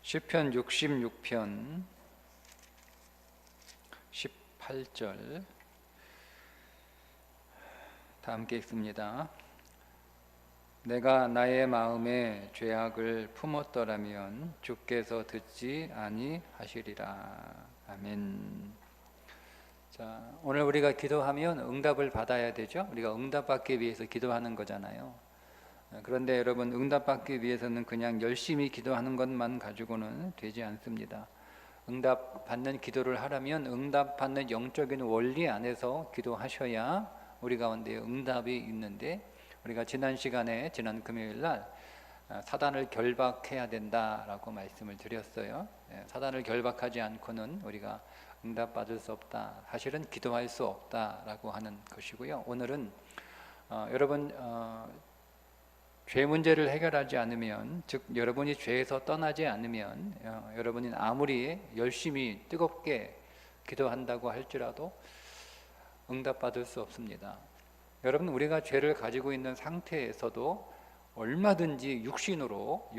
시편 66편 18절 다 함께 읽습니다. 내가 나의 마음에 죄악을 품었더라면 주께서 듣지 아니하시리라. 아멘. 자, 오늘 우리가 기도하면 응답을 받아야 되죠. 우리가 응답받기 위해서 기도하는 거잖아요. 그런데 여러분, 응답받기 위해서는 그냥 열심히 기도하는 것만 가지고는 되지 않습니다. 응답받는 기도를 하려면 응답받는 영적인 원리 안에서 기도하셔야 우리 가운데 응답이 있는데, 우리가 지난 금요일 날 사단을 결박해야 된다라고 말씀을 드렸어요. 사단을 결박하지 않고는 우리가 응답받을 수 없다, 사실은 기도할 수 없다라고 하는 것이고요. 오늘은 여러분, 죄 문제를 해결하지 않으면, 즉 여러분이 죄에서 떠나지 않으면 여러분이 아무리 열심히 뜨겁게 기도한다고 할지라도 응답받을 수 없습니다. 여러분, 우리가 죄를 가지고 있는 상태에서도 얼마든지 육신으로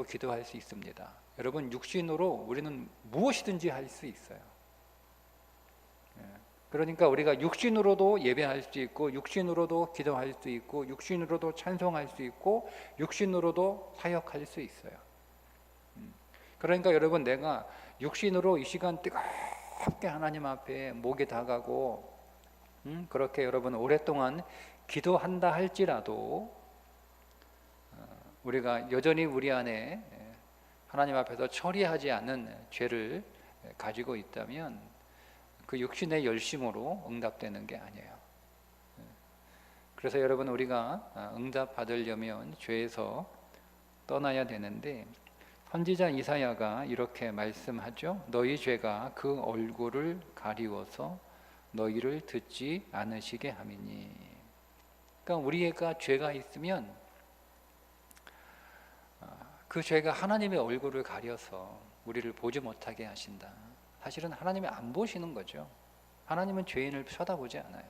기도할 수 있습니다. 여러분, 육신으로 우리는 무엇이든지 할 수 있어요. 그러니까 우리가 육신으로도 예배할 수 있고, 육신으로도 기도할 수 있고, 육신으로도 찬송할 수 있고, 육신으로도 사역할 수 있어요. 그러니까 여러분, 내가 육신으로 이 시간 뜨겁게 하나님 앞에 목에 다가고 그렇게 여러분 오랫동안 기도한다 할지라도 우리가 여전히 우리 안에 하나님 앞에서 처리하지 않은 죄를 가지고 있다면 그 육신의 열심으로 응답되는 게 아니에요. 그래서 여러분, 우리가 응답 받으려면 죄에서 떠나야 되는데, 선지자 이사야가 이렇게 말씀하죠. 너희 죄가 그 얼굴을 가리워서 너희를 듣지 않으시게 함이니. 그러니까 우리가 죄가 있으면 그 죄가 하나님의 얼굴을 가려서 우리를 보지 못하게 하신다. 사실은 하나님이 안 보시는 거죠. 하나님은 죄인을 쳐다보지 않아요.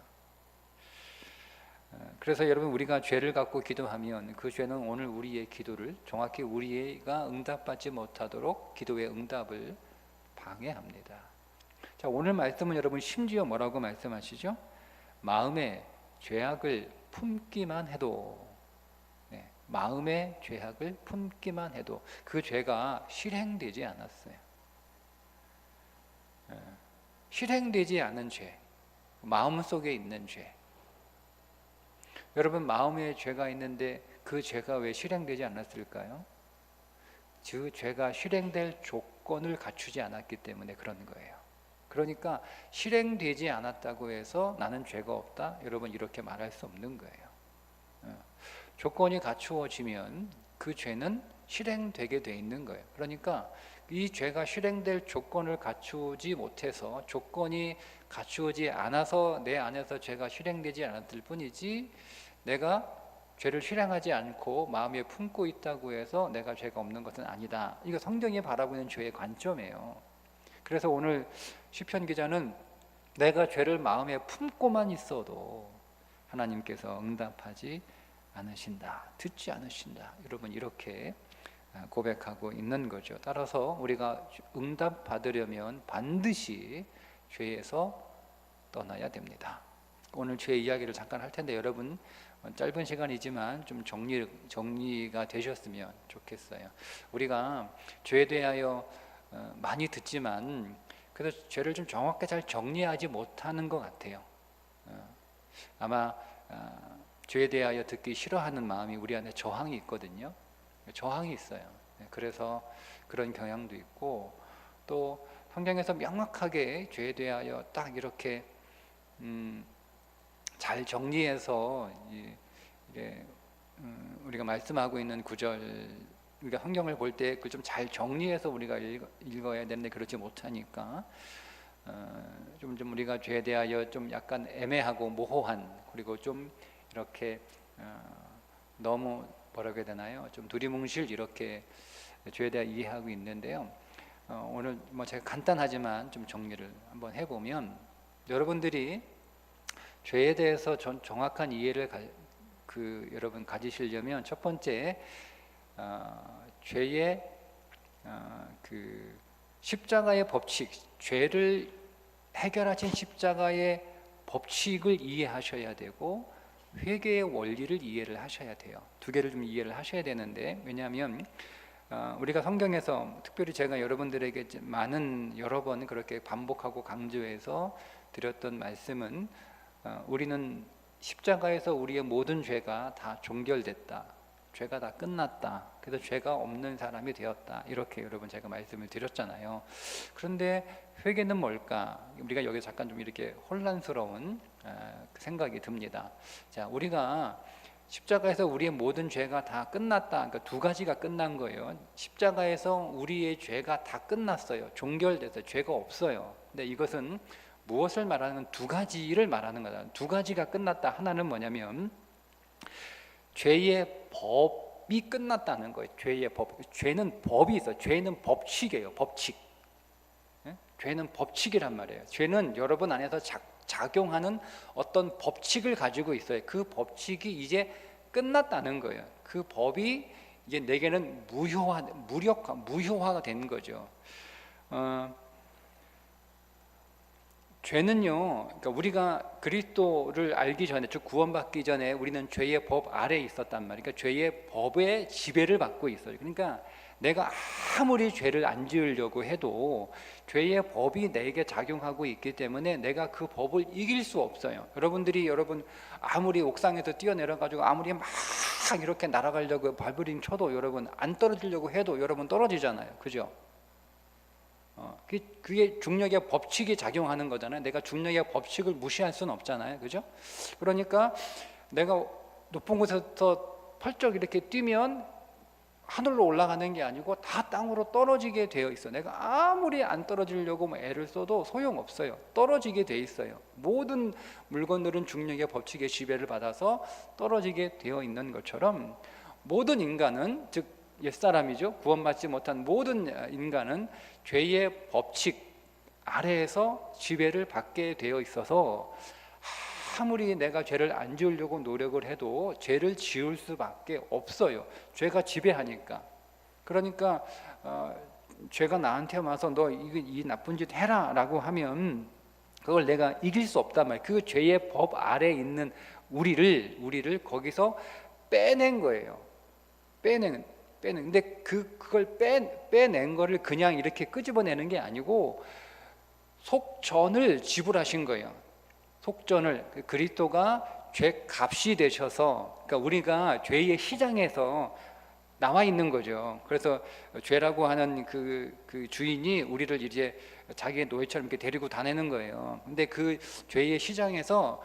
그래서 여러분, 우리가 죄를 갖고 기도하면 그 죄는 오늘 우리의 기도를, 정확히 우리가 응답받지 못하도록 기도의 응답을 방해합니다. 자, 오늘 말씀은 여러분 심지어 뭐라고 말씀하시죠? 마음에 죄악을 품기만 해도, 마음의 죄악을 품기만 해도 그 죄가 실행되지 않았어요. 실행되지 않은 죄, 마음속에 있는 죄. 여러분, 마음에 죄가 있는데 그 죄가 왜 실행되지 않았을까요? 그 죄가 실행될 조건을 갖추지 않았기 때문에 그런 거예요. 그러니까 실행되지 않았다고 해서 나는 죄가 없다, 여러분 이렇게 말할 수 없는 거예요. 조건이 갖추어지면 그 죄는 실행되게 돼 있는 거예요. 그러니까 이 죄가 실행될 조건을 갖추지 못해서, 조건이 갖추어지 않아서 내 안에서 죄가 실행되지 않았을 뿐이지, 내가 죄를 실행하지 않고 마음에 품고 있다고 해서 내가 죄가 없는 것은 아니다. 이거 성경이 바라고 있는 죄의 관점이에요. 그래서 오늘 시편 기자는 내가 죄를 마음에 품고만 있어도 하나님께서 응답하지 않으신다, 듣지 않으신다, 여러분 이렇게 고백하고 있는 거죠. 따라서 우리가 응답 받으려면 반드시 죄에서 떠나야 됩니다. 오늘 죄 이야기를 잠깐 할 텐데, 여러분 짧은 시간이지만 좀 정리가 되셨으면 좋겠어요. 우리가 죄에 대하여 많이 듣지만 그래서 죄를 좀 정확하게 잘 정리하지 못하는 것 같아요. 아마 죄에 대하여 듣기 싫어하는 마음이 우리 안에 저항이 있거든요. 저항이 있어요. 그래서 그런 경향도 있고, 또 성경에서 명확하게 죄에 대하여 딱 이렇게 잘 정리해서 우리가 말씀하고 있는 구절, 우리가 성경을 볼 때 그걸 좀 잘 정리해서 우리가 읽어야 되는데 그렇지 못하니까 좀 우리가 죄에 대하여 좀 약간 애매하고 모호한, 그리고 좀 이렇게 너무 뭐라고 해야 되나요? 좀 두리뭉실 이렇게 죄에 대해 이해하고 있는데요. 오늘 제가 간단하지만 좀 정리를 한번 해보면, 여러분들이 죄에 대해서 정확한 이해를 여러분 가지시려면 첫 번째, 죄의 그 십자가의 법칙, 죄를 해결하신 십자가의 법칙을 이해하셔야 되고 회개의 원리를 이해를 하셔야 돼요. 두 개를 좀 이해를 하셔야 되는데, 왜냐하면 우리가 성경에서 특별히 제가 여러분들에게 많은 여러 번 그렇게 반복하고 강조해서 드렸던 말씀은 우리는 십자가에서 우리의 모든 죄가 다 종결됐다, 죄가 다 끝났다, 그래서 죄가 없는 사람이 되었다, 이렇게 여러분 제가 말씀을 드렸잖아요. 그런데 회개는 뭘까? 우리가 여기 잠깐 좀 이렇게 혼란스러운 생각이 듭니다. 자, 우리가 십자가에서 우리의 모든 죄가 다 끝났다, 그러니까 두 가지가 끝난 거예요. 십자가에서 우리의 죄가 다 끝났어요. 종결돼서 죄가 없어요. 근데 이것은 무엇을 말하는, 두 가지를 말하는 거다. 두 가지가 끝났다. 하나는 뭐냐면 죄의 법이 끝났다는 거예요. 죄의 법. 죄는 법이 있어요. 죄는 법칙이에요. 법칙. 죄는 법칙이란 말이에요. 죄는 여러분 안에서 작용하는 어떤 법칙을 가지고 있어요. 그 법칙이 이제 끝났다는 거예요. 그 법이 이제 내게는 무효화가 된 거죠. 죄는요, 그러니까 우리가 그리스도를 알기 전에, 즉 구원받기 전에 우리는 죄의 법 아래에 있었단 말이에요. 그러니까 죄의 법의 지배를 받고 있어요. 그러니까 내가 아무리 죄를 안 지으려고 해도 죄의 법이 내게 작용하고 있기 때문에 내가 그 법을 이길 수 없어요. 여러분 아무리 옥상에서 뛰어내려 가지고 아무리 막 이렇게 날아가려고 발버둥 쳐도 여러분 안 떨어지려고 해도 여러분 떨어지잖아요. 그죠? 그게 중력의 법칙이 작용하는 거잖아요. 내가 중력의 법칙을 무시할 수는 없잖아요. 그죠? 그러니까 내가 높은 곳에서 펄쩍 이렇게 뛰면 하늘로 올라가는 게 아니고 다 땅으로 떨어지게 되어 있어. 내가 아무리 안 떨어지려고 애를 써도 소용없어요. 떨어지게 돼 있어요. 모든 물건들은 중력의 법칙의 지배를 받아서 떨어지게 되어 있는 것처럼 모든 인간은, 즉 옛사람이죠, 구원받지 못한 모든 인간은 죄의 법칙 아래에서 지배를 받게 되어 있어서 아무리 내가 죄를 안 지으려고 노력을 해도 죄를 지을 수밖에 없어요. 죄가 지배하니까. 그러니까 죄가 나한테 와서 너 이 나쁜 짓 해라 라고 하면 그걸 내가 이길 수 없단 말이에요. 그 죄의 법 아래에 있는 우리를 거기서 빼낸 거예요. 빼낸. 근데 그걸 빼낸 거를 그냥 이렇게 끄집어내는 게 아니고 속전을 지불하신 거예요. 속전을, 그리스도가 죄 값이 되셔서, 그러니까 우리가 죄의 시장에서 나와 있는 거죠. 그래서 죄라고 하는 그 주인이 우리를 이제 자기의 노예처럼 이렇게 데리고 다니는 거예요. 근데 그 죄의 시장에서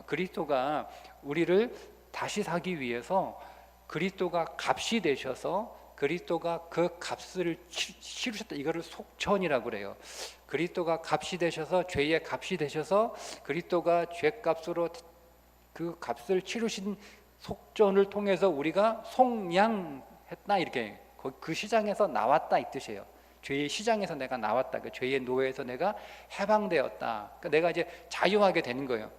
그리스도가 우리를 다시 사기 위해서 그리스도가 값이 되셔서 그리스도가 그 값을 치르셨다. 이거를 속전이라고 그래요. 그리스도가 값이 되셔서, 죄의 값이 되셔서 그리스도가 죄값으로 그 값을 치르신 속전을 통해서 우리가 속량했다, 이렇게 그 시장에서 나왔다 이 뜻이에요. 죄의 시장에서 내가 나왔다, 그 죄의 노예에서 내가 해방되었다. 그러니까 내가 이제 자유하게 되는 거예요.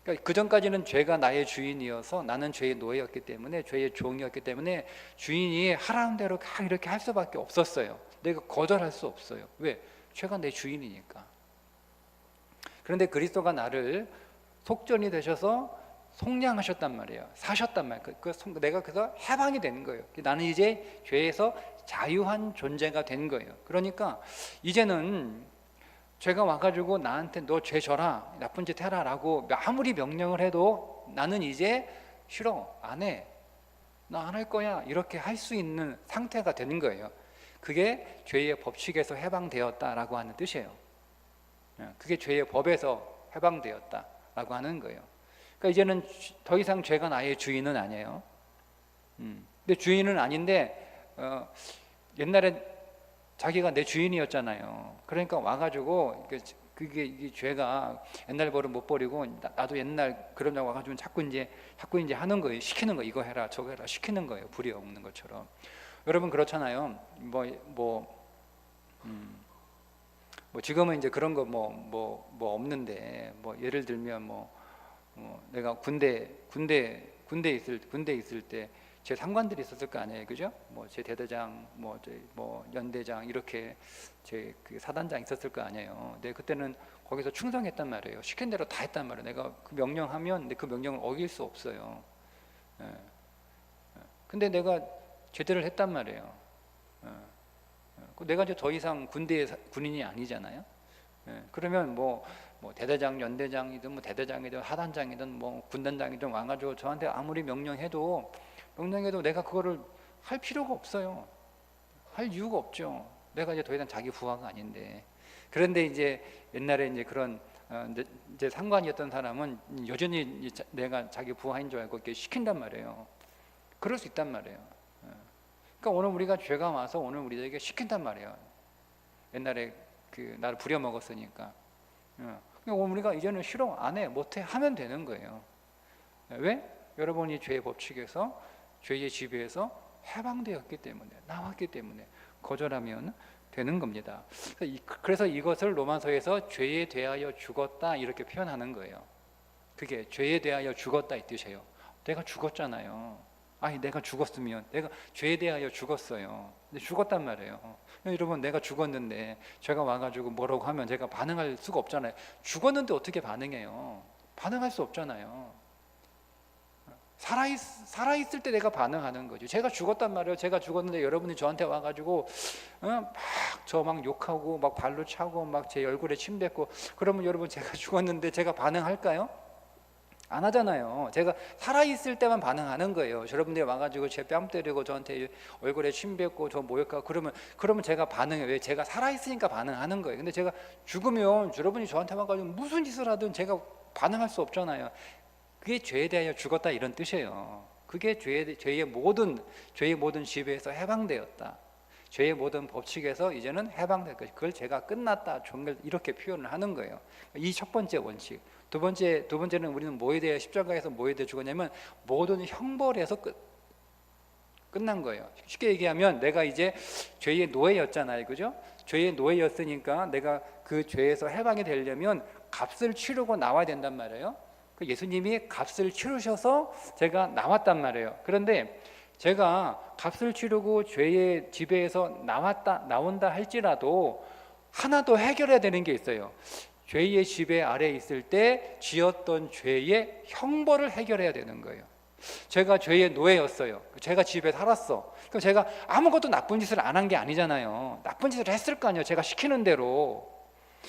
그러니까 그 전까지는 죄가 나의 주인이어서 나는 죄의 노예였기 때문에, 죄의 종이었기 때문에 주인이 하라는 대로 이렇게 할 수밖에 없었어요. 내가 거절할 수 없어요. 왜? 죄가 내 주인이니까. 그런데 그리스도가 나를 속전이 되셔서 속량하셨단 말이에요. 사셨단 말이에요. 내가 그래서 해방이 되는 거예요. 나는 이제 죄에서 자유한 존재가 된 거예요. 그러니까 이제는 죄가 와가지고 나한테 너 죄 져라, 나쁜 짓 해라 라고 아무리 명령을 해도 나는 이제 싫어, 안 해, 나 안 할 거야, 이렇게 할 수 있는 상태가 되는 거예요. 그게 죄의 법칙에서 해방되었다라고 하는 뜻이에요. 그게 죄의 법에서 해방되었다라고 하는 거예요. 그러니까 이제는 더 이상 죄가 나의 주인은 아니에요. 근데 주인은 아닌데 옛날에 자기가 내 주인이었잖아요. 그러니까 와가지고 이게 죄가 옛날 버릇 못 버리고 나도 옛날 그런 적 와가지고 자꾸 이제 하는 거예요. 시키는 거, 이거 해라 저거 해라 시키는 거예요. 불이 없는 것처럼. 여러분 그렇잖아요. 뭐 지금은 이제 그런 거 뭐 없는데, 뭐 예를 들면 내가 군대 있을 때 제 상관들이 있었을 거 아니에요, 그죠? 뭐 제 대대장, 뭐 연대장 이렇게 제 그 사단장 있었을 거 아니에요. 근데 그때는 거기서 충성했단 말이에요. 시킨 대로 다 했단 말이에요. 내가 그 명령하면 근데 그 명령을 어길 수 없어요. 예. 근데 내가 제대로 했단 말이에요. 내가 이제 더 이상 군대의 군인이 아니잖아요. 그러면 뭐 대대장, 연대장이든 뭐 대대장이든 하단장이든 뭐 군단장이든 와가지고 저한테 아무리 명령해도 내가 그거를 할 필요가 없어요. 할 이유가 없죠. 내가 이제 더 이상 자기 부하가 아닌데. 그런데 이제 옛날에 이제 그런 이제 상관이었던 사람은 여전히 내가 자기 부하인 줄 알고 이렇게 시킨단 말이에요. 그럴 수 있단 말이에요. 그러니까 오늘 우리가 죄가 와서 오늘 우리에게 시킨단 말이에요. 옛날에 그 나를 부려먹었으니까. 그러니까 우리가 이제는 싫어, 안 해, 못해 하면 되는 거예요. 왜? 여러분이 죄의 법칙에서 죄의 지배에서 해방되었기 때문에, 나왔기 때문에 거절하면 되는 겁니다. 그래서 이것을 로마서에서 죄에 대하여 죽었다 이렇게 표현하는 거예요. 그게 죄에 대하여 죽었다 이 뜻이에요. 내가 죽었잖아요. 아니 내가 죽었으면 내가 죄에 대하여 죽었어요. 근데 죽었단 말이에요. 여러분 내가 죽었는데 제가 와가지고 뭐라고 하면 제가 반응할 수가 없잖아요. 죽었는데 어떻게 반응해요? 반응할 수 없잖아요. 살아있을 때 내가 반응하는 거죠. 제가 죽었단 말이에요. 제가 죽었는데 여러분이 저한테 와가지고 막 욕하고 막 발로 차고 막 제 얼굴에 침 뱉고 그러면 여러분 제가 죽었는데 제가 반응할까요? 안 하잖아요. 제가 살아있을 때만 반응하는 거예요. 여러분들이 와가지고 제 뺨 때리고 저한테 얼굴에 침 뱉고 저 모욕하고 그러면 제가 반응해요. 왜? 제가 살아있으니까 반응하는 거예요. 근데 제가 죽으면 여러분이 저한테 와가지고 무슨 짓을 하든 제가 반응할 수 없잖아요. 그게 죄에 대하여 죽었다 이런 뜻이에요. 그게 죄의 모든 지배에서 해방되었다. 죄의 모든 법칙에서 이제는 해방될 것. 그걸 제가 끝났다. 이렇게 표현을 하는 거예요. 이 첫 번째 원칙. 두 번째는 우리는 뭐에 대해 십자가에서 뭐에 대해 죽었냐면 모든 형벌에서 끝난 거예요. 쉽게 얘기하면 내가 이제 죄의 노예였잖아요, 그죠? 죄의 노예였으니까 내가 그 죄에서 해방이 되려면 값을 치르고 나와야 된단 말이에요. 예수님이 값을 치르셔서 제가 나왔단 말이에요. 그런데 제가 값을 치르고 죄의 지배에서 나온다 할지라도 하나 더 해결해야 되는 게 있어요. 죄의 지배 아래에 있을 때 지었던 죄의 형벌을 해결해야 되는 거예요. 제가 죄의 노예였어요. 제가 집에 살았어. 그럼 제가 아무것도 나쁜 짓을 안 한 게 아니잖아요. 나쁜 짓을 했을 거 아니에요. 제가 시키는 대로.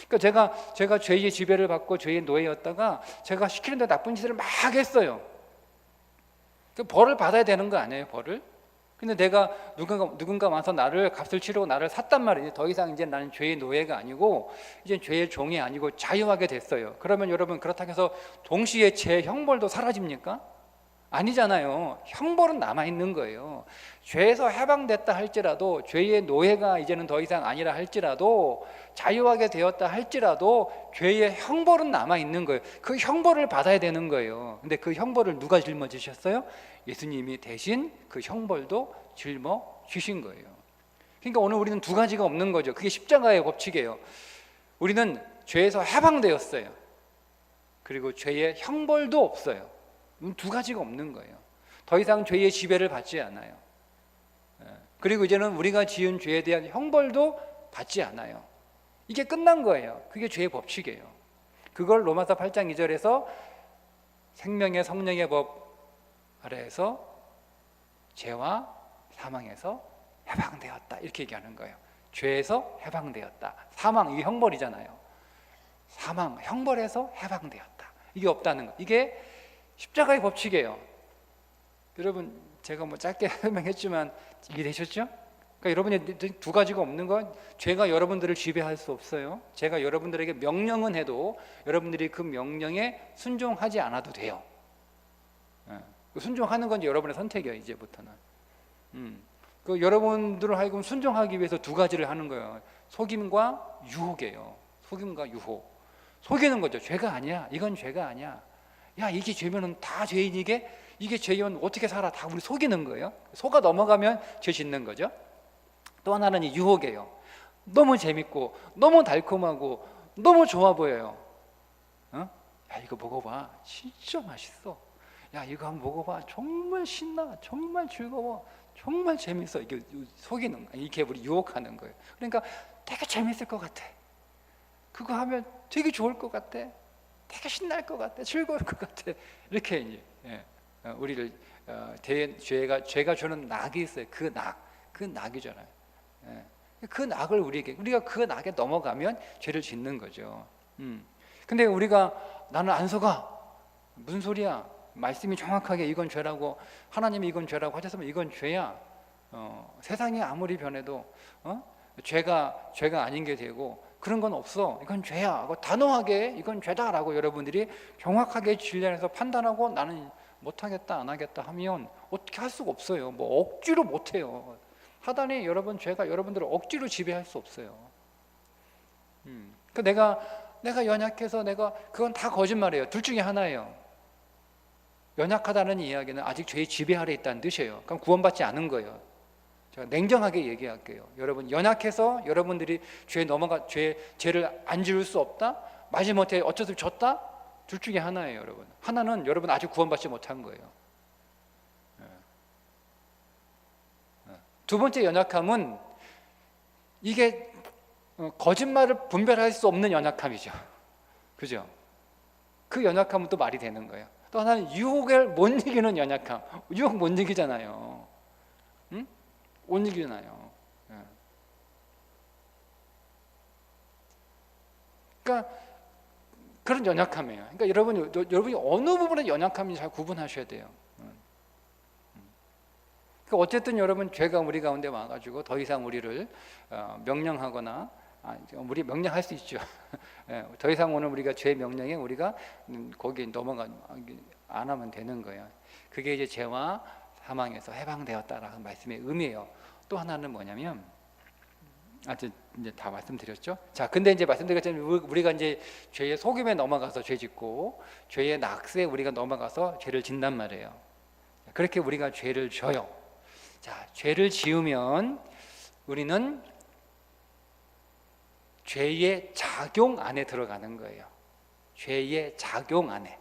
그러니까 제가 죄의 지배를 받고 죄의 노예였다가 제가 시키는 대로 나쁜 짓을 막 했어요. 그 벌을 받아야 되는 거 아니에요, 벌을? 근데 내가 누군가 와서 나를 값을 치르고 나를 샀단 말이에요. 더 이상 이제 나는 죄의 노예가 아니고 이제 죄의 종이 아니고 자유하게 됐어요. 그러면 여러분 그렇다고 해서 동시에 제 형벌도 사라집니까? 아니잖아요. 형벌은 남아있는 거예요. 죄에서 해방됐다 할지라도 죄의 노예가 이제는 더 이상 아니라 할지라도 자유하게 되었다 할지라도 죄의 형벌은 남아있는 거예요. 그 형벌을 받아야 되는 거예요. 근데 그 형벌을 누가 짊어지셨어요? 예수님이 대신 그 형벌도 짊어지신 거예요. 그러니까 오늘 우리는 두 가지가 없는 거죠. 그게 십자가의 법칙이에요. 우리는 죄에서 해방되었어요. 그리고 죄의 형벌도 없어요. 두 가지가 없는 거예요. 더 이상 죄의 지배를 받지 않아요. 그리고 이제는 우리가 지은 죄에 대한 형벌도 받지 않아요. 이게 끝난 거예요. 그게 죄의 법칙이에요. 그걸 로마서 8장 2절에서 생명의 성령의 법 아래에서 죄와 사망에서 해방되었다 이렇게 얘기하는 거예요. 죄에서 해방되었다. 사망, 이게 형벌이잖아요. 사망, 형벌에서 해방되었다. 이게 없다는 거. 이게 십자가의 법칙이에요. 여러분 제가 뭐 짧게 설명했지만 이해되셨죠? 그러니까 여러분이 두 가지가 없는 건 죄가 여러분들을 지배할 수 없어요. 제가 여러분들에게 명령은 해도 여러분들이 그 명령에 순종하지 않아도 돼요. 순종하는 건 여러분의 선택이에요. 이제부터는. 그 여러분들을 하여금 순종하기 위해서 두 가지를 하는 거예요. 속임과 유혹이에요. 속임과 유혹. 속이는 거죠. 죄가 아니야. 이건 죄가 아니야. 야 이게 죄면은 다 죄인이게? 이게 죄면 어떻게 살아? 다 우리 속이는 거예요. 속아 넘어가면 죄 짓는 거죠. 또 하나는 이 유혹이에요. 너무 재밌고 너무 달콤하고 너무 좋아 보여요. 야 이거 먹어봐. 진짜 맛있어. 야 이거 한번 먹어봐. 정말 신나. 정말 즐거워. 정말 재밌어. 이게 속이는 거야. 이게 우리 유혹하는 거예요. 그러니까 되게 재밌을 것 같아. 그거 하면 되게 좋을 것 같아. 되게 신날 것 같아. 즐거울 것 같아. 이렇게 이제 우리를 죄가 주는 낙이 있어요. 그 낙이잖아요. 그 낙을 우리가 그 낙에 넘어가면 죄를 짓는 거죠. 근데 우리가 나는 안 속아. 무슨 소리야? 말씀이 정확하게 이건 죄라고, 하나님이 이건 죄라고 하셨으면 이건 죄야. 세상이 아무리 변해도 죄가 아닌 게 되고 그런 건 없어. 이건 죄야 하고 단호하게 이건 죄다라고 여러분들이 정확하게 진리안에서 판단하고 나는 못하겠다 안 하겠다 하면 어떻게 할 수가 없어요. 뭐 억지로 못해요. 사단이 죄가 여러분들을 억지로 지배할 수 없어요. 그 내가 연약해서 그건 다 거짓말이에요. 둘 중에 하나예요. 연약하다는 이야기는 아직 죄의 지배 아래 있다는 뜻이에요. 그럼 구원받지 않은 거예요. 제가 냉정하게 얘기할게요. 여러분 연약해서 여러분들이 죄를 안 지을 수 없다? 마지못해 어쩔 수 없이 졌다? 둘 중에 하나예요, 여러분. 하나는 여러분 아직 구원받지 못한 거예요. 두 번째 연약함은 이게 거짓말을 분별할 수 없는 연약함이죠. 그죠? 그 연약함은 또 말이 되는 거예요. 또 하나는 유혹을 못 이기는 연약함. 유혹 못 이기잖아요. 응? 못 이기잖아요. 그러니까 그런 연약함이에요. 그러니까 여러분이 어느 부분에 연약함인지 잘 구분하셔야 돼요. 그러니까 어쨌든 여러분 죄가 우리 가운데 와가지고 더 이상 우리를 명령하거나 우리 명령할 수 있죠. 더 이상 오늘 우리가 죄 명령에 우리가 거기에 넘어가 안 하면 되는 거예요. 그게 이제 죄와 사망에서 해방되었다라는 말씀의 의미예요. 또 하나는 뭐냐면 이제 다 말씀드렸죠. 자, 근데 이제 말씀드렸잖아요. 우리가 이제 죄의 속임에 넘어가서 죄 짓고 죄의 낙세에 우리가 넘어가서 죄를 짓단 말이에요. 그렇게 우리가 죄를 져요. 자, 죄를 지으면 우리는 죄의 작용 안에 들어가는 거예요. 죄의 작용 안에.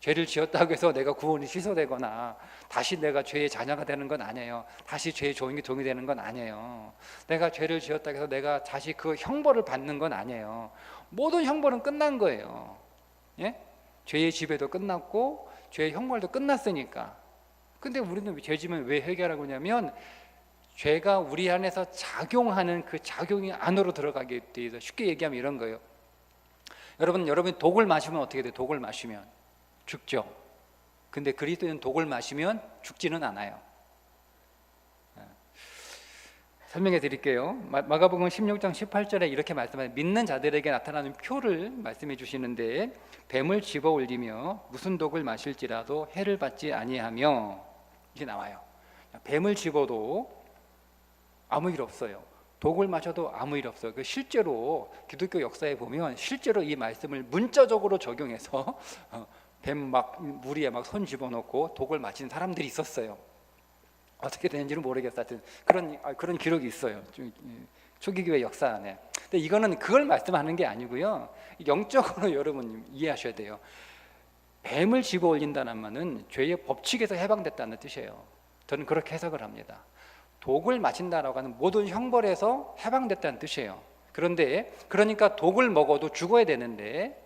죄를 지었다고 해서 내가 구원이 취소되거나 다시 내가 죄의 자녀가 되는 건 아니에요. 다시 죄의 종이 되는 건 아니에요. 내가 죄를 지었다고 해서 내가 다시 그 형벌을 받는 건 아니에요. 모든 형벌은 끝난 거예요. 예? 죄의 지배도 끝났고 죄의 형벌도 끝났으니까. 근데 우리는 죄 지면 왜 해결하고 있냐면 죄가 우리 안에서 작용하는 그 작용이 안으로 들어가게 돼서 쉽게 얘기하면 이런 거예요. 여러분이 독을 마시면 어떻게 돼요? 독을 마시면 죽죠. 근데 그리스도인 독을 마시면 죽지는 않아요. 설명해 드릴게요. 마가복음 16장 18절에 이렇게 말씀하세요. 믿는 자들에게 나타나는 표를 말씀해 주시는데 뱀을 집어 올리며 무슨 독을 마실지라도 해를 받지 아니하며 이게 나와요. 뱀을 집어도 아무 일 없어요. 독을 마셔도 아무 일 없어요. 실제로 기독교 역사에 보면 실제로 이 말씀을 문자적으로 적용해서 뱀 무리에 손 집어넣고 독을 마신 사람들이 있었어요. 어떻게 되는지는 모르겠어요. 그런 기록이 있어요. 초기교회 역사 안에. 근데 이거는 그걸 말씀하는 게 아니고요. 영적으로 여러분 이해하셔야 돼요. 뱀을 집어 올린다는 말은 죄의 법칙에서 해방됐다는 뜻이에요. 저는 그렇게 해석을 합니다. 독을 마신다라고 하는 모든 형벌에서 해방됐다는 뜻이에요. 그러니까 독을 먹어도 죽어야 되는데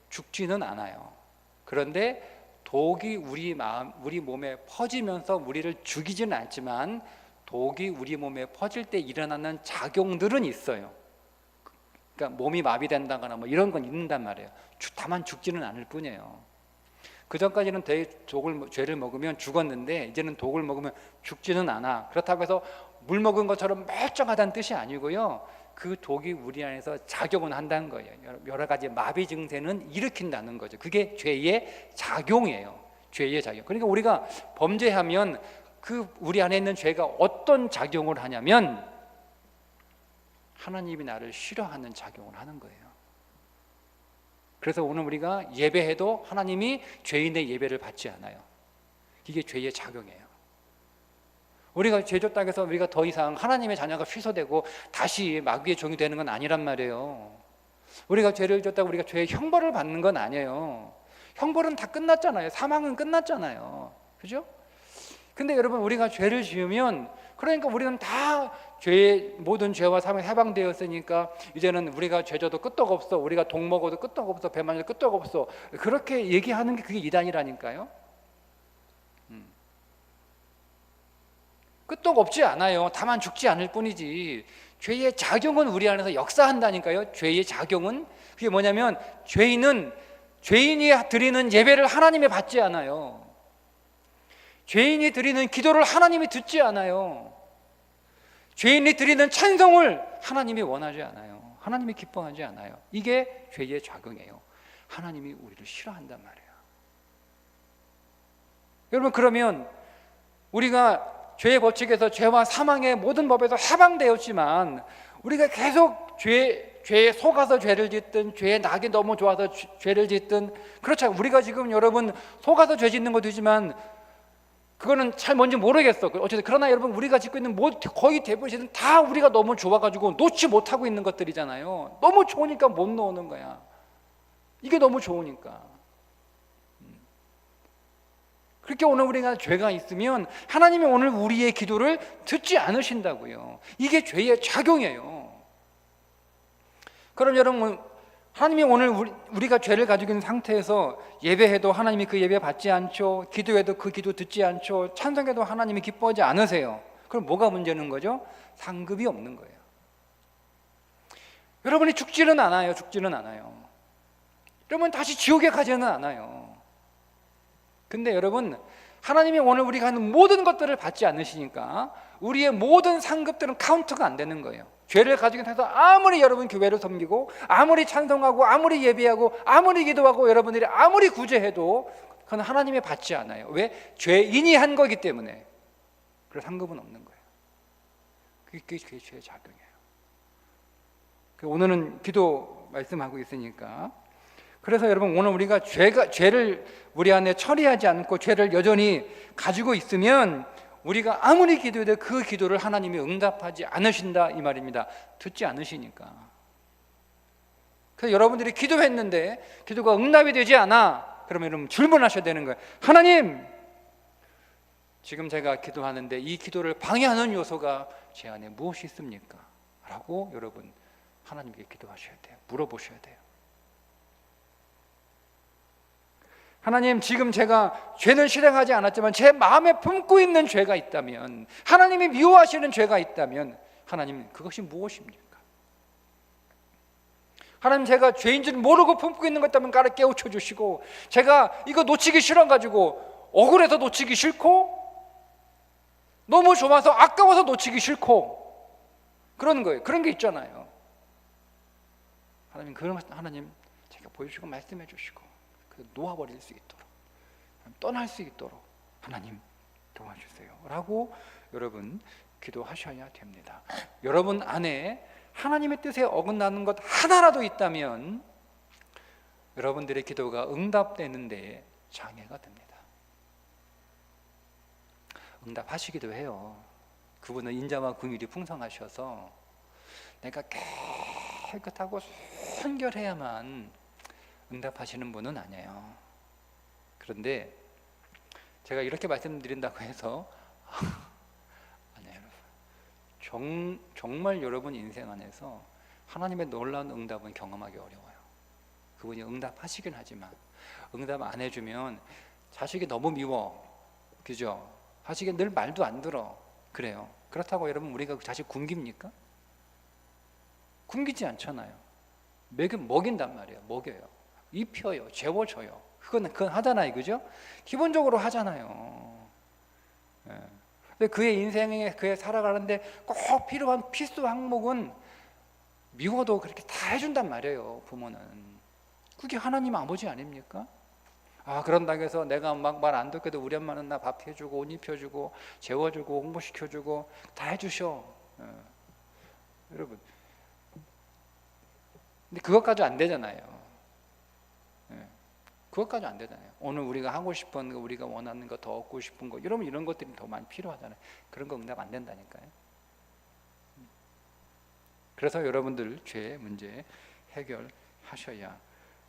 죽지는 않아요. 그런데 독이 우리 몸에 퍼지면서 우리를 죽이지는 않지만 독이 우리 몸에 퍼질 때 일어나는 작용들은 있어요. 그러니까 몸이 마비된다거나 이런 건 있는단 말이에요. 다만 죽지는 않을 뿐이에요. 그 전까지는 죄를 먹으면 죽었는데 이제는 독을 먹으면 죽지는 않아. 그렇다고 해서 물 먹은 것처럼 멀쩡하다는 뜻이 아니고요. 그 독이 우리 안에서 작용은 한다는 거예요. 여러 가지 마비 증세는 일으킨다는 거죠. 그게 죄의 작용이에요. 죄의 작용. 그러니까 우리가 범죄하면 우리 안에 있는 죄가 어떤 작용을 하냐면 하나님이 나를 싫어하는 작용을 하는 거예요. 그래서 오늘 우리가 예배해도 하나님이 죄인의 예배를 받지 않아요. 이게 죄의 작용이에요. 우리가 죄졌다고 해서 우리가 더 이상 하나님의 자녀가 취소되고 다시 마귀의 종이 되는 건 아니란 말이에요. 우리가 죄를 졌다고 우리가 죄의 형벌을 받는 건 아니에요. 형벌은 다 끝났잖아요. 사망은 끝났잖아요. 그죠? 근데 여러분, 우리가 죄를 지으면, 그러니까 우리는 다 죄의 모든 죄와 사망에 해방되었으니까 이제는 우리가 죄져도 끄떡 없어, 우리가 독 먹어도 끄떡 없어, 배 만져도 끄떡 없어, 그렇게 얘기하는 게 그게 이단이라니까요. 끄떡 없지 않아요. 다만 죽지 않을 뿐이지. 죄의 작용은 우리 안에서 역사한다니까요. 죄의 작용은, 그게 뭐냐면 죄인이 드리는 예배를 하나님이 받지 않아요. 죄인이 드리는 기도를 하나님이 듣지 않아요. 죄인이 드리는 찬송을 하나님이 원하지 않아요. 하나님이 기뻐하지 않아요. 이게 죄의 작용이에요. 하나님이 우리를 싫어한단 말이에요. 여러분, 그러면 우리가 죄의 법칙에서 죄와 사망의 모든 법에서 해방되었지만 우리가 계속 죄에 속아서 죄를 짓든 죄의 낙이 너무 좋아서 죄를 짓든, 그렇죠. 우리가 지금 여러분 속아서 죄 짓는 것도 있지만 그거는 잘 뭔지 모르겠어. 어쨌든 그러나 여러분, 우리가 짓고 있는 거의 대부분 다 우리가 너무 좋아가지고 놓지 못하고 있는 것들이잖아요. 너무 좋으니까 못 놓는 거야. 이게 너무 좋으니까. 그렇게 오늘 우리가 죄가 있으면 하나님이 오늘 우리의 기도를 듣지 않으신다고요. 이게 죄의 작용이에요. 그럼 여러분, 하나님이 오늘 우리가 죄를 가지고 있는 상태에서 예배해도 하나님이 그 예배 받지 않죠. 기도해도 그 기도 듣지 않죠. 찬송해도 하나님이 기뻐하지 않으세요. 그럼 뭐가 문제는 거죠? 상급이 없는 거예요. 여러분이 죽지는 않아요. 여러분 다시 지옥에 가지는 않아요. 근데 여러분, 하나님이 오늘 우리가 하는 모든 것들을 받지 않으시니까 우리의 모든 상급들은 카운트가 안 되는 거예요. 죄를 가지고 해서 아무리 여러분 교회를 섬기고 아무리 찬송하고 아무리 예배하고 아무리 기도하고 여러분들이 아무리 구제해도 그건 하나님이 받지 않아요. 왜? 죄인이 한 거기 때문에. 그래서 상급은 없는 거예요. 그게 죄의 작용이에요. 오늘은 기도 말씀하고 있으니까, 그래서 여러분, 오늘 우리가 죄를 우리 안에 처리하지 않고 죄를 여전히 가지고 있으면 우리가 아무리 기도해도 그 기도를 하나님이 응답하지 않으신다 이 말입니다. 듣지 않으시니까. 그래서 여러분들이 기도했는데 기도가 응답이 되지 않아, 그러면 여러분 질문하셔야 되는 거예요. 하나님, 지금 제가 기도하는데 이 기도를 방해하는 요소가 제 안에 무엇이 있습니까? 라고 여러분 하나님께 기도하셔야 돼요. 물어보셔야 돼요. 하나님, 지금 제가 죄는 실행하지 않았지만 제 마음에 품고 있는 죄가 있다면, 하나님이 미워하시는 죄가 있다면, 하나님, 그것이 무엇입니까? 하나님, 제가 죄인 줄 모르고 품고 있는 것 있다면 까르 깨우쳐 주시고, 제가 이거 놓치기 싫어가지고 억울해서 놓치기 싫고 너무 좋아서 아까워서 놓치기 싫고 그런 거예요. 그런 게 있잖아요. 하나님, 그런 하나님 제가 보여주시고 말씀해 주시고 놓아버릴 수 있도록, 떠날 수 있도록 하나님 도와주세요 라고 여러분 기도하셔야 됩니다. 여러분 안에 하나님의 뜻에 어긋나는 것 하나라도 있다면 여러분들의 기도가 응답되는데 장애가 됩니다. 응답하시기도 해요. 그분은 인자와 긍휼이 풍성하셔서 내가 깨끗하고 순결해야만 응답하시는 분은 아니에요. 그런데 제가 이렇게 말씀드린다고 해서 아니에요, 여러분. 정말 여러분 인생 안에서 하나님의 놀라운 응답은 경험하기 어려워요. 그분이 응답하시긴 하지만 응답 안 해주면 자식이 너무 미워, 그죠? 자식이 늘 말도 안 들어, 그래요. 그렇다고 여러분 우리가 그 자식 굶깁니까? 굶기지 않잖아요. 먹인단 말이에요. 먹여요. 입혀요, 재워줘요. 그건 하잖아요, 그죠? 기본적으로 하잖아요. 예. 근데 그의 인생에 그의 살아가는데 꼭 필요한 필수 항목은 미워도 그렇게 다 해준단 말이에요, 부모는. 그게 하나님 아버지 아닙니까? 그런다고 해서 내가 막 말 안 듣게도 우리 엄마는 나 밥 해주고 옷 입혀주고 재워주고 홍보시켜주고 다 해주셔. 예. 여러분, 근데 그것까지 안 되잖아요. 그것까지 안 되잖아요. 오늘 우리가 하고 싶은 거, 우리가 원하는 거, 더 얻고 싶은 거, 여러분 이런 것들이 더 많이 필요하잖아요. 그런 거 응답 안 된다니까요. 그래서 여러분들 죄 문제 해결하셔야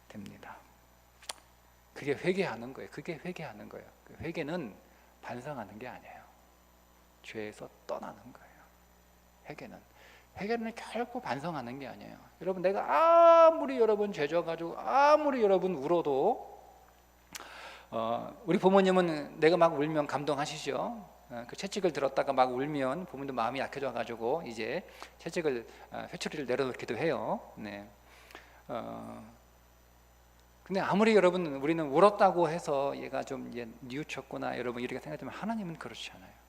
됩니다. 그게 회개하는 거예요. 그게 회개하는 거예요. 회개는 반성하는 게 아니에요. 죄에서 떠나는 거예요. 회개는 결코 반성하는 게 아니에요. 여러분, 내가 아무리 여러분 죄져가지고 아무리 여러분 울어도 우리 부모님은 내가 막 울면 감동하시죠. 그 채찍을 들었다가 막 울면 부모님도 마음이 약해져가지고 이제 채찍을 회초리를 내려놓기도 해요. 네. 근데 아무리 여러분 우리는 울었다고 해서 얘가 좀 뉘우쳤구나 여러분 이렇게 생각하지만 하나님은 그렇지 않아요.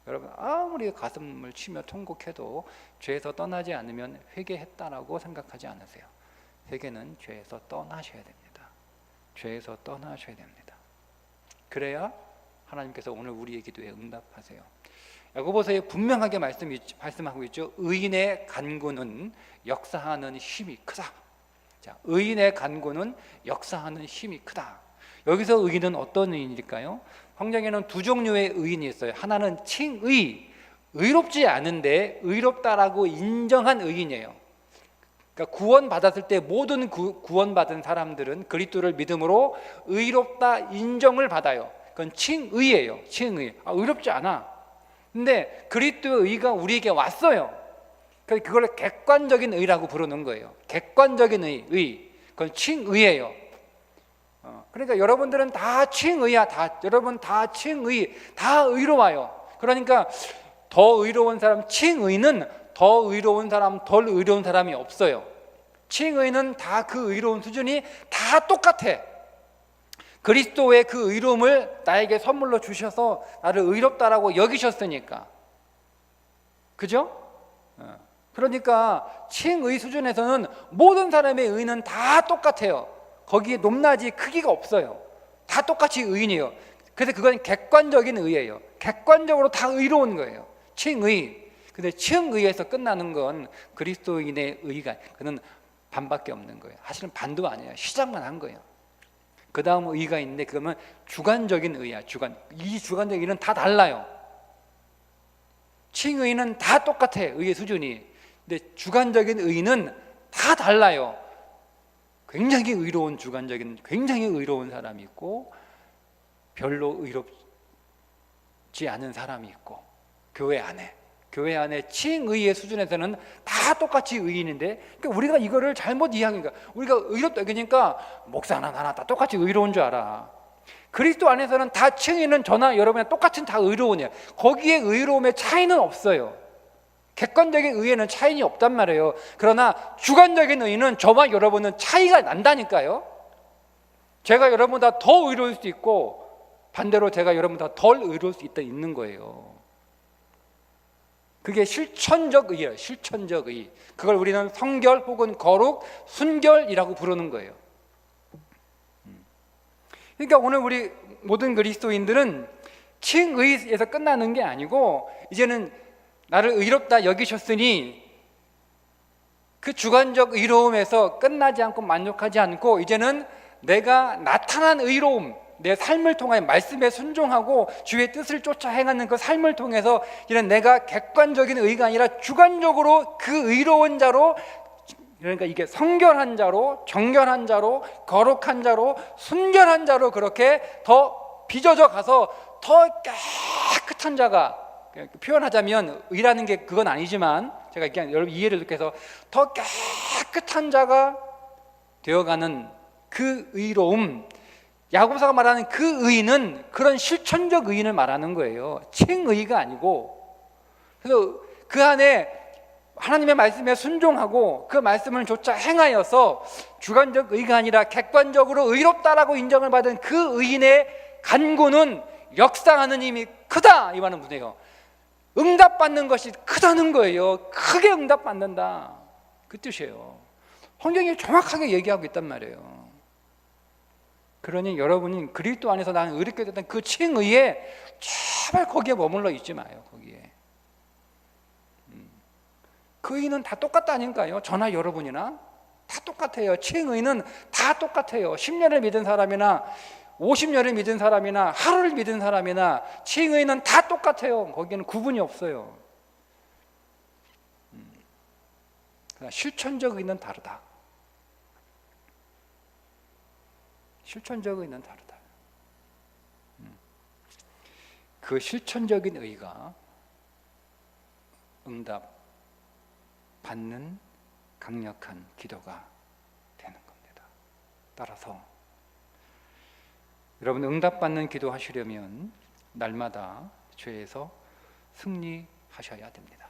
여러분 아무리 가슴을 치며 통곡해도 죄에서 떠나지 않으면 회개했다라고 생각하지 않으세요. 회개는 죄에서 떠나셔야 됩니다. 죄에서 떠나셔야 됩니다. 그래야 하나님께서 오늘 우리의 기도에 응답하세요. 야고보서에 분명하게 말씀하고 있죠. 의인의 간구는 역사하는 힘이 크다. 자, 의인의 간구는 역사하는 힘이 크다. 여기서 의인은 어떤 의인일까요? 성경에는 두 종류의 의인이 있어요. 하나는 칭의, 의롭지 않은데 의롭다라고 인정한 의인이에요. 그러니까 구원받았을 때 모든 구원받은 사람들은 그리스도를 믿음으로 의롭다 인정을 받아요. 그건 칭의예요. 칭의. 의롭지 않아. 근데 그리스도의 의가 우리에게 왔어요. 그걸 객관적인 의라고 부르는 거예요. 객관적인 의. 그건 칭의예요. 그러니까 여러분들은 다 칭의야. 여러분 다 칭의, 다 의로워요. 그러니까 더 의로운 사람, 칭의는 더 의로운 사람, 덜 의로운 사람이 없어요. 칭의는 다 그 의로운 수준이 다 똑같아. 그리스도의 그 의로움을 나에게 선물로 주셔서 나를 의롭다라고 여기셨으니까. 그죠? 그러니까 칭의 수준에서는 모든 사람의 의는 다 똑같아요. 거기에 높낮이 크기가 없어요. 다 똑같이 의인이에요. 그래서 그건 객관적인 의예요. 객관적으로 다 의로운 거예요. 칭의. 근데 칭의에서 끝나는 건 그리스도인의 의가 그는 반밖에 없는 거예요. 사실은 반도 아니에요. 시작만 한 거예요. 그 다음 의가 있는데 그러면 주관적인 의야. 이 주관적인 의는 다 달라요. 칭의는 다 똑같아. 의의 수준이. 근데 주관적인 의는 다 달라요. 굉장히 의로운 주관적인 굉장히 의로운 사람이 있고 별로 의롭지 않은 사람이 있고 교회 안에 칭의의 수준에서는 다 똑같이 의인인데 그러니까 우리가 이거를 잘못 이해하니까 우리가 의롭다 그러니까 목사나 나나 다 똑같이 의로운 줄 알아. 그리스도 안에서는 다 칭의는 저나 여러분이 똑같은 다 의로우냐. 거기에 의로움의 차이는 없어요. 객관적인 의에는 차이는 없단 말이에요. 그러나 주관적인 의는 저와 여러분은 차이가 난다니까요. 제가 여러분보다 더 의로울 수도 있고 반대로 제가 여러분보다 덜 의로울 수 있는 거예요. 그게 실천적 의예요. 실천적 의. 그걸 우리는 성결 혹은 거룩, 순결이라고 부르는 거예요. 그러니까 오늘 우리 모든 그리스도인들은 칭의에서 끝나는 게 아니고 이제는 나를 의롭다 여기셨으니 그 주관적 의로움에서 끝나지 않고 만족하지 않고 이제는 내가 나타난 의로움, 내 삶을 통해 말씀에 순종하고 주의 뜻을 쫓아 행하는 그 삶을 통해서 이제는 내가 객관적인 의가 아니라 주관적으로 그 의로운 자로, 그러니까 이게 성결한 자로, 정결한 자로, 거룩한 자로, 순결한 자로 그렇게 더 빚어져 가서 더 깨끗한 자가, 표현하자면 의라는 게 그건 아니지만 제가 그냥 여러분 이해를 돕기 위해서 더 깨끗한 자가 되어가는 그 의로움, 야고보서가 말하는 그 의는 그런 실천적 의인을 말하는 거예요. 칭의가 아니고. 그래서 그 안에 하나님의 말씀에 순종하고 그 말씀을 조차 행하여서 주관적 의가 아니라 객관적으로 의롭다라고 인정을 받은 그 의인의 간구는 역사하는 힘이 크다 이 말은 무슨 응답받는 것이 크다는 거예요. 크게 응답받는다 그 뜻이에요. 성경이 정확하게 얘기하고 있단 말이에요. 그러니 여러분이 그리스도 안에서 나는 의롭게 됐던 그 칭의에 제발 거기에 머물러 있지 마요. 거기에 그 의는 다 똑같다니까요. 저나 여러분이나 다 똑같아요. 칭의는 다 똑같아요. 10년을 믿은 사람이나 50년을 믿은 사람이나 하루를 믿은 사람이나 칭의는 다 똑같아요. 거기에는 구분이 없어요. 그러나 실천적 의는 다르다. 실천적 의는 다르다. 그 실천적인 의가 응답 받는 강력한 기도가 되는 겁니다. 따라서 여러분, 응답받는 기도 하시려면 날마다 죄에서 승리하셔야 됩니다.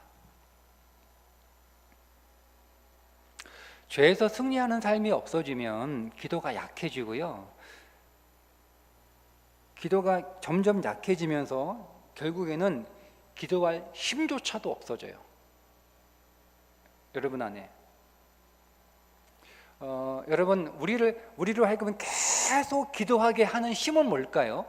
죄에서 승리하는 삶이 없어지면 기도가 약해지고요. 기도가 점점 약해지면서 결국에는 기도할 힘조차도 없어져요. 여러분 안에 여러분, 우리로 하여금 계속 기도하게 하는 힘은 뭘까요?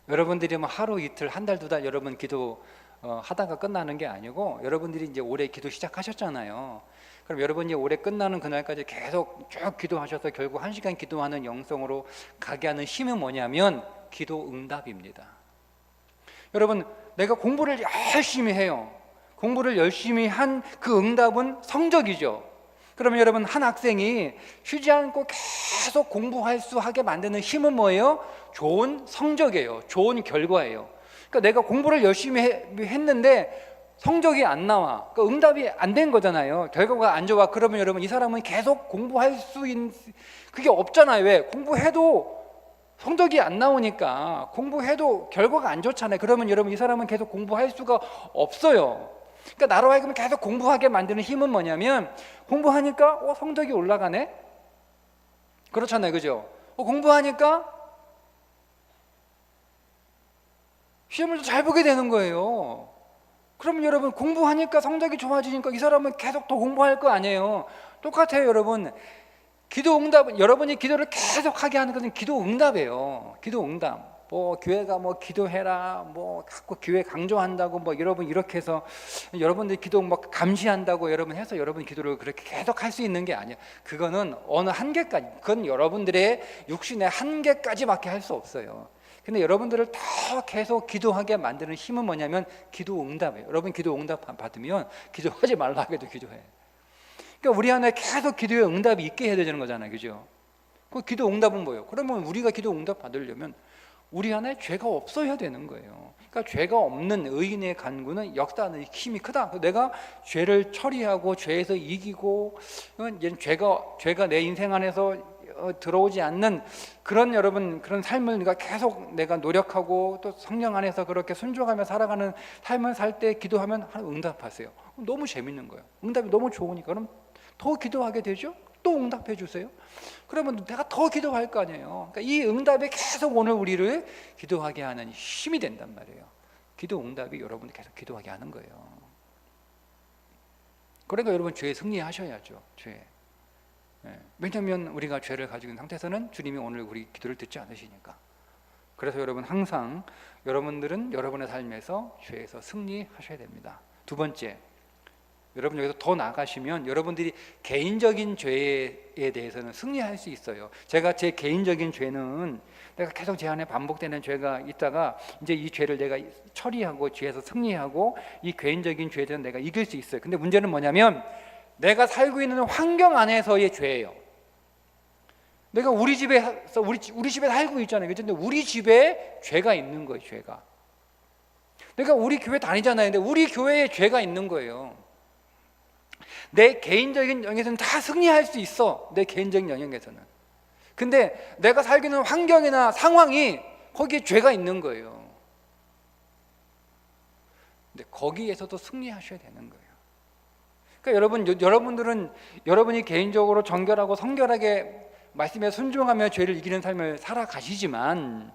여러분들이 뭐 하루 이틀 한 달 두 달 여러분 기도 하다가 끝나는 게 아니고, 여러분들이 이제 올해 기도 시작하셨잖아요. 그럼 여러분이 올해 끝나는 그날까지 계속 쭉 기도하셔서 결국 1시간 기도하는 영성으로 가게 하는 힘은 뭐냐면 기도 응답입니다. 여러분, 내가 공부를 열심히 해요. 공부를 열심히 한 그 응답은 성적이죠. 그러면 여러분, 한 학생이 쉬지 않고 계속 공부할 수 하게 만드는 힘은 뭐예요? 좋은 성적이에요. 좋은 결과예요. 그러니까 내가 공부를 열심히 했는데 성적이 안 나와. 그러니까 응답이 안 된 거잖아요. 결과가 안 좋아. 그러면 여러분, 이 사람은 계속 공부할 수 있는 그게 없잖아요. 왜? 공부해도 성적이 안 나오니까, 공부해도 결과가 안 좋잖아요. 그러면 여러분, 이 사람은 계속 공부할 수가 없어요. 그러니까 나로 하여금 계속 공부하게 만드는 힘은 뭐냐면, 공부하니까 성적이 올라가네? 그렇잖아요. 그죠? 공부하니까 시험을 잘 보게 되는 거예요. 그러면 여러분, 공부하니까 성적이 좋아지니까 이 사람은 계속 더 공부할 거 아니에요. 똑같아요. 여러분, 기도 응답은, 여러분이 기도를 계속 하게 하는 것은 기도 응답이에요. 기도 응답. 교회가 기도해라, 자꾸 교회 강조한다고, 여러분 이렇게 해서 여러분들 기도 감시한다고 여러분 해서 여러분 기도를 그렇게 계속 할 수 있는 게 아니에요. 그거는 어느 한계까지, 그건 여러분들의 육신의 한계까지밖에 할 수 없어요. 근데 여러분들을 더 계속 기도하게 만드는 힘은 뭐냐면 기도 응답이에요. 여러분, 기도 응답 받으면 기도하지 말라 해도 기도해. 그러니까 우리 안에 계속 기도의 응답이 있게 해야 되는 거잖아요. 그죠? 그 기도 응답은 뭐예요? 그러면 우리가 기도 응답 받으려면 우리 안에 죄가 없어야 되는 거예요. 그러니까 죄가 없는 의인의 간구는 역사하는 힘이 크다. 내가 죄를 처리하고 죄에서 이기고, 죄가 내 인생 안에서 들어오지 않는 그런, 여러분, 그런 삶을 계속 내가 노력하고 또 성령 안에서 그렇게 순종하며 살아가는 삶을 살 때 기도하면 응답하세요. 너무 재밌는 거예요. 응답이 너무 좋으니까 그럼 더 기도하게 되죠. 또 응답해 주세요. 그러면 내가 더 기도할 거 아니에요. 그러니까 이 응답이 계속 오늘 우리를 기도하게 하는 힘이 된단 말이에요. 기도 응답이 여러분을 계속 기도하게 하는 거예요. 그러니까 여러분, 죄에 승리하셔야죠. 죄. 왜냐하면 우리가 죄를 가지고 있는 상태에서는 주님이 오늘 우리 기도를 듣지 않으시니까. 그래서 여러분, 항상 여러분들은 여러분의 삶에서 죄에서 승리하셔야 됩니다. 두 번째, 여러분 여기서 더 나아가시면 여러분들이 개인적인 죄에 대해서는 승리할 수 있어요. 제가 제 개인적인 죄는 내가 계속 제 안에 반복되는 죄가 있다가 이제 이 죄를 내가 처리하고 죄에서 승리하고 이 개인적인 죄에 대해서 내가 이길 수 있어요. 근데 문제는 뭐냐면 내가 살고 있는 환경 안에서의 죄예요. 내가 우리 집에서 우리 집에 살고 있잖아요. 근데 우리 집에 죄가 있는 거예요. 죄가. 내가 우리 교회 다니잖아요. 근데 우리 교회에 죄가 있는 거예요. 내 개인적인 영역에서는 다 승리할 수 있어. 내 개인적인 영역에서는. 근데 내가 살고 있는 환경이나 상황이 거기에 죄가 있는 거예요. 근데 거기에서도 승리하셔야 되는 거예요. 그러니까 여러분들은 여러분이 개인적으로 정결하고 성결하게 말씀에 순종하며 죄를 이기는 삶을 살아가시지만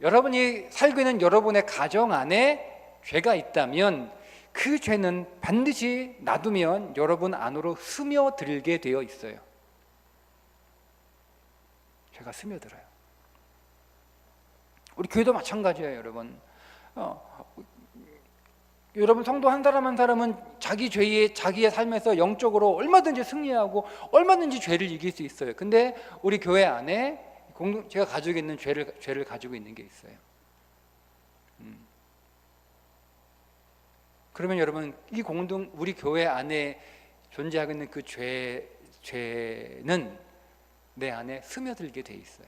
여러분이 살고 있는 여러분의 가정 안에 죄가 있다면 그 죄는 반드시 놔두면 여러분 안으로 스며들게 되어 있어요. 죄가 스며들어요. 우리 교회도 마찬가지예요. 여러분. 여러분 성도 한 사람 한 사람은 자기의 삶에서 영적으로 얼마든지 승리하고 얼마든지 죄를 이길 수 있어요. 근데 우리 교회 안에 제가 가지고 있는 죄를 가지고 있는 게 있어요. 그러면 여러분, 우리 교회 안에 존재하고 있는 그 죄는 내 안에 스며들게 돼 있어요.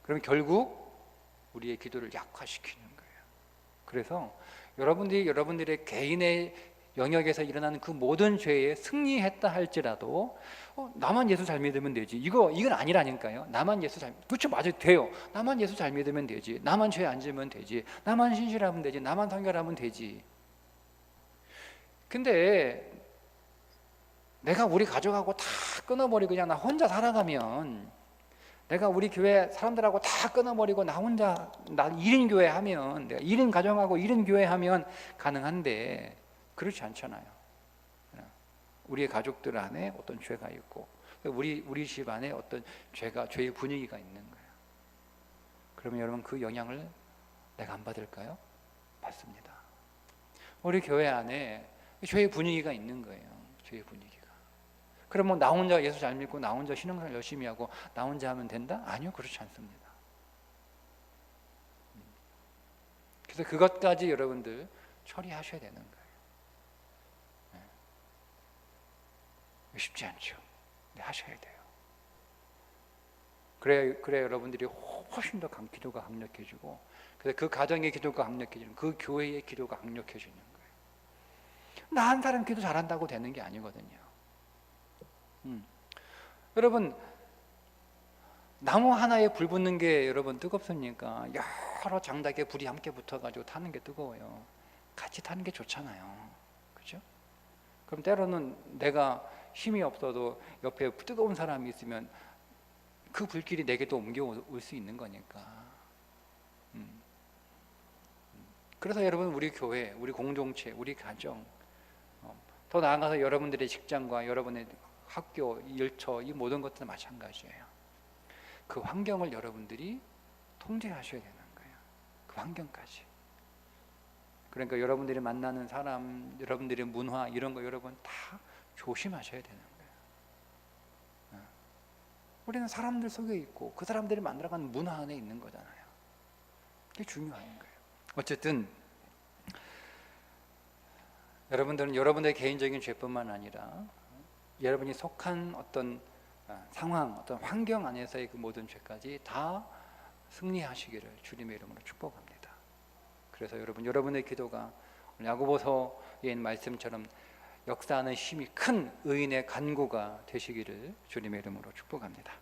그럼 결국 우리의 기도를 약화시키는 거예요. 그래서 여러분들이 여러분들의 개인의 영역에서 일어나는 그 모든 죄에 승리했다 할지라도 나만 예수 잘 믿으면 되지, 이건 아니라니까요. 나만 예수 잘, 그렇죠, 맞아요, 돼요. 나만 예수 잘 믿으면 되지, 나만 죄 안 지으면 되지, 나만 신실하면 되지, 나만 성결하면 되지. 근데 내가 우리 가족하고 다 끊어버리고 그냥 나 혼자 살아가면, 내가 우리 교회 사람들하고 다 끊어버리고 나 혼자, 나 1인 교회 하면, 내가 1인 가정하고 1인 교회 하면 가능한데 그렇지 않잖아요. 우리의 가족들 안에 어떤 죄가 있고 우리 집 안에 어떤 죄의 분위기가 있는 거예요. 그러면 여러분 그 영향을 내가 안 받을까요? 받습니다. 우리 교회 안에 죄의 분위기가 있는 거예요. 죄의 분위기가. 그러면 나 혼자 예수 잘 믿고 나 혼자 신앙생활 열심히 하고 나 혼자 하면 된다? 아니요, 그렇지 않습니다. 그래서 그것까지 여러분들 처리하셔야 되는 거예요. 쉽지 않죠. 네, 하셔야 돼요. 그래 여러분들이 훨씬 더 기도가 강력해지고, 그래서 그 가정의 기도가 강력해지는, 그 교회의 기도가 강력해지는 거예요. 나 한 사람 기도 잘한다고 되는 게 아니거든요. 여러분, 나무 하나에 불 붙는 게 여러분 뜨겁습니까? 여러 장작에 불이 함께 붙어가지고 타는 게 뜨거워요. 같이 타는 게 좋잖아요. 그죠? 그럼 때로는 내가 힘이 없어도 옆에 뜨거운 사람이 있으면 그 불길이 내게도 옮겨올 수 있는 거니까. 그래서 여러분, 우리 교회, 우리 공동체, 우리 가정, 더 나아가서 여러분들의 직장과 여러분의 학교, 일처, 이 모든 것들은 마찬가지예요. 그 환경을 여러분들이 통제하셔야 되는 거예요. 그 환경까지. 그러니까 여러분들이 만나는 사람, 여러분들의 문화, 이런 거 여러분 다 조심하셔야 되는 거예요. 우리는 사람들 속에 있고 그 사람들이 만들어가는 문화 안에 있는 거잖아요. 그게 중요한 거예요. 어쨌든 여러분들은 여러분의 개인적인 죄뿐만 아니라 여러분이 속한 어떤 상황, 어떤 환경 안에서의 그 모든 죄까지 다 승리하시기를 주님의 이름으로 축복합니다. 그래서 여러분의 기도가 야고보서에 있는 말씀처럼 역사하는 힘이 큰 의인의 간구가 되시기를 주님의 이름으로 축복합니다.